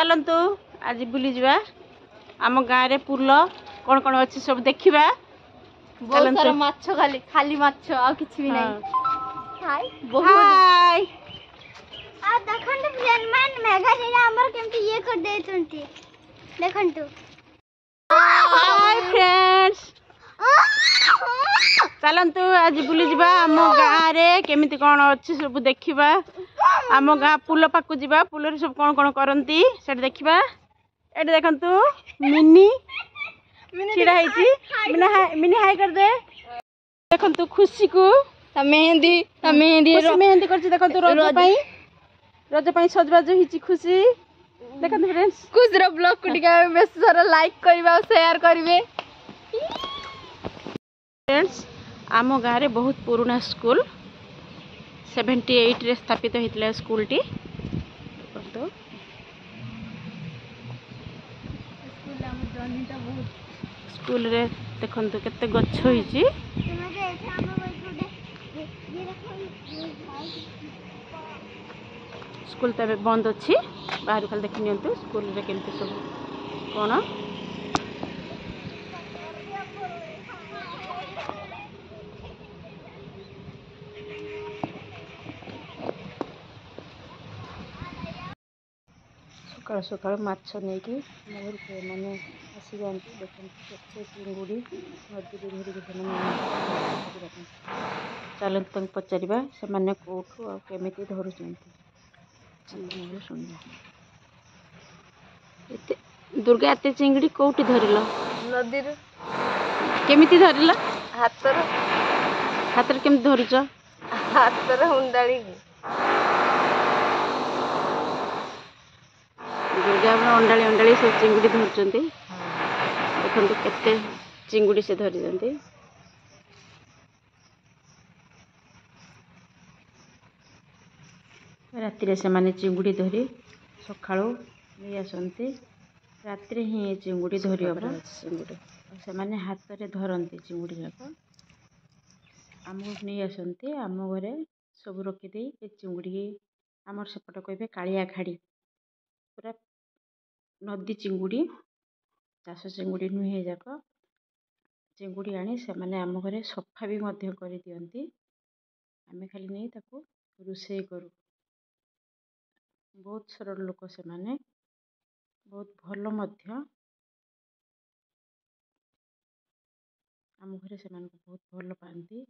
चलतु आज बुली जा आम गाँव रे पुल कौन कौन अच्छी सब देखा बहुत सारा माछ खाली खाली माछ आ किछि भी नहीं। हाय बहुत हाय आ देखंतु फ्रेंड मान मेगा रे हमर केमती ये कर देछंती देखंतु। हाय फ्रेंड्स चलतु आज बुली जा आम गाँव रे केमिति कौन अच्छी सब देखा आम गाँ पुल पाक जा पुल सब कौन कौन करती से देखा। ये देखंतु मिनी छिड़ा मिनी हाई कर दे देखंतु खुशी को मेहंदी मेहंदी कर देखंतु रज पई सजबाज हिची खुशी देखंतु फ्रेंड्स खुशर ब्लॉग को टिका बेसी सारा लाइक करबा और शेयर करबे। फ्रेंड्स आम गाँव रे बहुत पुराना स्कूल 78 रे स्थापित होइतले स्कूल टी स्कूल रे देखंतु केते गछ होईची स्कूल तो बंद अच्छी बाहर खाली देखी नियंतु स्कूल रे केमती सब कौन सकाल सकाल माछ नहीं कि मैंने आसी जाती देखते चिंगुड़ी नदी धरिक चलते पचार से कौटू आमी धरुं शुणा दुर्गा एत चिंगड़ी कौटी धरल नदी केमिति धरल हाथ केमती धरुच हाथ हुंडाड़ी दुर्गा अंडाड़ी अंडाड़ी सब चिंगुड़ी धरते देखो केते चिंगुड़ी से धरी राति से माने चिंगुड़ी धरी सका नहीं आसती राति ही चिंगुड़ी धरी हम चिंगुड़ी से माने हाथ में धरती चिंगुड़ी जाक आमको नहीं आसती आम घरे सब रखीदे चिंगुड़ी आमर सेपट कहे कालिया खाड़ी पूरा नदी चिंगुड़ी चाष चिंगुड़ी नुहे जाक चिंगुड़ी आनी से माने आम घरे सफा भी कर दियंती आमे खाली नहीं ताको रोषे करू बहुत सरल लोक से माने बहुत भल आम घरे से बहुत भल पाती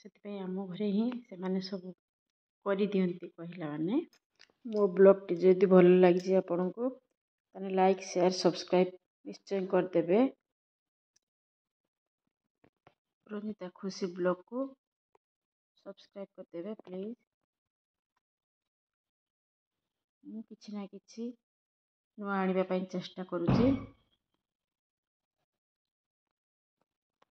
से आम घरे ही से माने सब कर दियंती कहला माने मो ब्लॉग टी जदि भल लगी आपण को ताने लाइक शेयर सब्सक्राइब निश्चय करदेवे। रंजिता खुशी ब्लॉग को सब्सक्राइब करदेवे प्लीज। मु किछि ना किछि नुआ आनिबा पई चेष्टा करूची।